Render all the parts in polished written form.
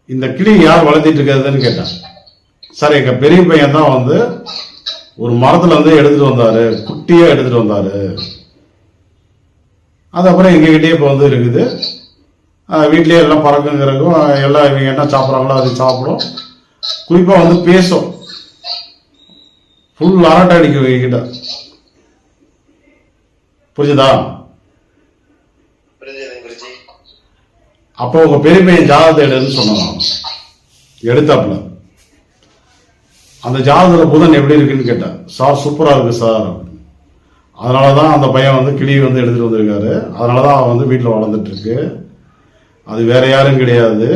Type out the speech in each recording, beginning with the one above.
இந்த கிளி யார் வளர்த்திட்டு இருக்கிறதுன்னு கேட்டேன். சார் எங்க பெரிய பையன் தான் வந்து ஒரு மரத்துல வந்து எடுத்துட்டு வந்தாரு, குட்டியா எடுத்துட்டு வந்தாரு. அது அப்புறம் எங்ககிட்டயே இப்போ வந்து இருக்குது. வீட்லயே எல்லாம் பறக்குங்கிறக்கும் எல்லாம் இவங்க என்ன சாப்பிட்றாங்களோ அது சாப்பிடும். குறிப்பா வந்து பேசும், ஃபுல் அரட்டை அடிக்கும் எங்ககிட்ட. புரிஞ்சுதா? அப்போ உங்க பெரிய பையன் ஜாதகத்தை எடுன்னு சொன்னான். எடுத்தாப்புல அந்த ஜாதகத்துல புதன் எப்படி இருக்குன்னு கேட்டேன். சார் சூப்பரா இருக்கு சார். அதனாலதான் அந்த பையன் வந்து கிளி வந்து எடுத்துட்டு வந்திருக்காரு. அதனாலதான் அவன் வந்து வீட்டுல வளர்ந்துட்டு இருக்கு. அது வேற யாரும் கிடையாது,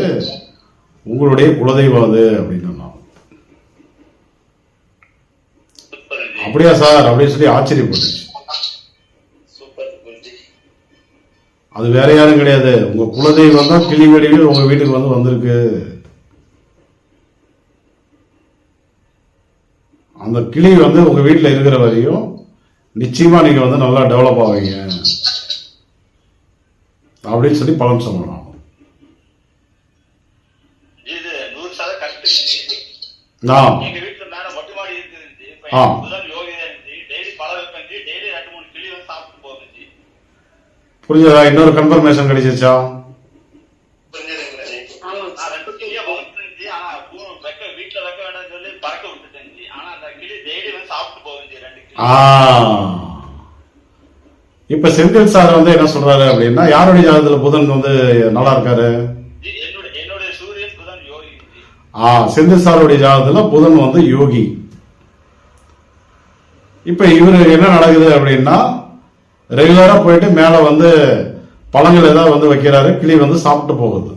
உங்களுடைய குலதெய்வம் அது அப்படின்னு சொன்னான். அப்படியா சார் அப்படின்னு சொல்லி ஆச்சரியப்பட்டுச்சு. அது வேற யாரும் கிடையாது, உங்க குலதெய்வம் தான் கிளி வடிவில் உங்க வீட்டுக்கு வந்து வந்திருக்கு. அந்த கிளி வந்து உங்க வீட்டில் இருக்கிற வரையும் நிச்சயமா நீங்க வந்து நல்லா டெவலப் ஆவீங்க அப்படின்னு சொல்லி பலன் சொல்லலாம். புரிஞ்சதா? இன்னொரு கன்ஃபர்மேஷன் கிடைச்சிருச்சா? இப்ப செந்தில் சார் வந்து என்ன சொல்றாரு அப்படின்னா, யாருடைய ஜாதகத்துல புதன் வந்து நல்லா இருக்காரு? செந்தில் சாருடைய ஜாதகத்துல புதன் வந்து யோகி. இப்ப இவரு என்ன நடக்குது அப்படின்னா, ரெகுலரா போயிட்டு மேல வந்து பழங்கள் ஏதாவது வந்து வைக்கிறாரு, கிளி வந்து சாப்பிட்டு போகுது.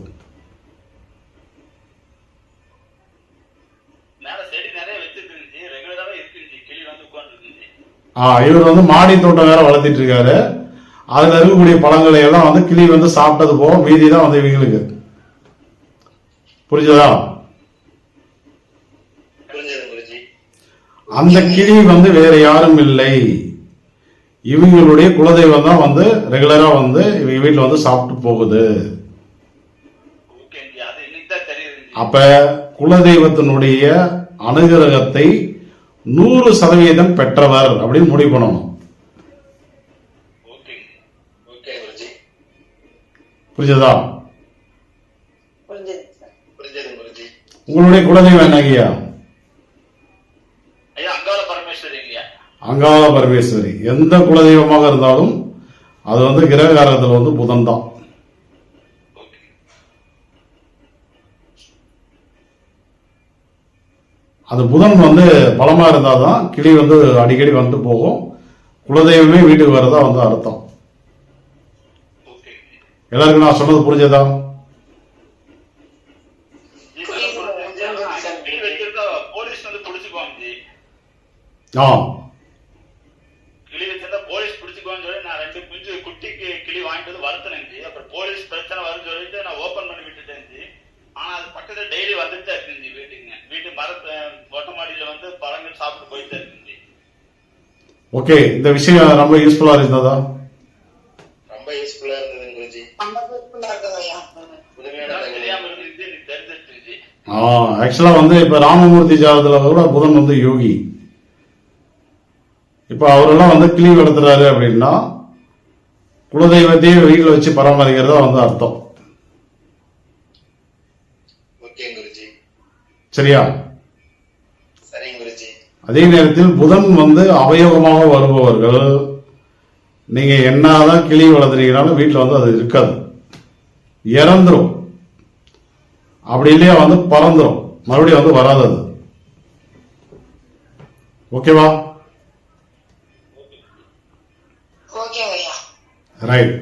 இவர் வந்து மாடி தோட்டம் வேற வளர்த்திட்டு இருக்காரு. அதுல இருக்கக்கூடிய பழங்களை எல்லாம் வந்து கிளி வந்து சாப்பிட்டது போக மீதி தான் வந்து இவங்களுக்கு. புரிஞ்சதா? அந்த கிளி வந்து வேற யாரும் இல்லை, இவங்களுடைய குலதெய்வம் தான் வந்து ரெகுலரா வந்து இவங்க வீட்டுல வந்து சாப்பிட்டு போகுது. அப்ப குலதெய்வத்தினுடைய அனுகிரகத்தை 100% பெற்றவர் அப்படின்னு முடிவு பண்ணணும். புரிஞ்சதா? உங்களுடைய குலதெய்வம் என்ன ஐயா? அங்காள பரமேஸ்வரி. எந்த குலதெய்வமாக இருந்தாலும் அது வந்து கிரககாரத்தில் வந்து புதன் தான். அது புதன் வந்து பலமா இருந்தாதான் கிளி வந்து அடிக்கடி வந்து போகும். குலதெய்வமே வீட்டுக்கு வரதா வந்து அர்த்தம். எல்லாருக்கும் நான் சொன்னது புரிஞ்சதா? கிளி வாங்கிட்டு வளர்த்தனேன். அப்புறம் போலீஸ் பிரச்சனை வரும்னு சொல்லிட்டு நான் ஓபன் பண்ணி விட்டுட்டேன். ஆனா அது பக்கத்துல டெய்லி வந்துட்டு இருக்கு வீட்டுங்க. வீட்டு மரத்து மொட்டை மாடியில வந்து பழங்கள் சாப்பிட்டு போயிட்டு இருக்கு. ஓகே, இந்த விஷயம் ரொம்ப யூஸ்ஃபுல்லா இருந்ததா? ரொம்ப யூஸ்ஃபுல்லா இருந்தது குருஜி. ஆக்சுவலா வந்து இப்ப ராமமூர்த்தி ஜாதகத்துல கூட புதன் வந்து யோகி. இப்ப அவரெல்லாம் வந்து கிளி வளர்த்துறாரு அப்படின்னா குலதெய்வத்தையே வீட்டில் வச்சு பராமரிக்கிறதா வந்து அர்த்தம். சரியா? அதே நேரத்தில் புதன் வந்து அவயோகமாக வருபவர்கள், நீங்க என்னதான் கிளி வளர்த்துறீங்கனாலும் வீட்டில் வந்து அது இருக்காது, இறந்துரும். அப்படி இல்லையா வந்து பறந்துரும், மறுபடியும் வந்து வராது அது. ஓகேவா? ரைட்.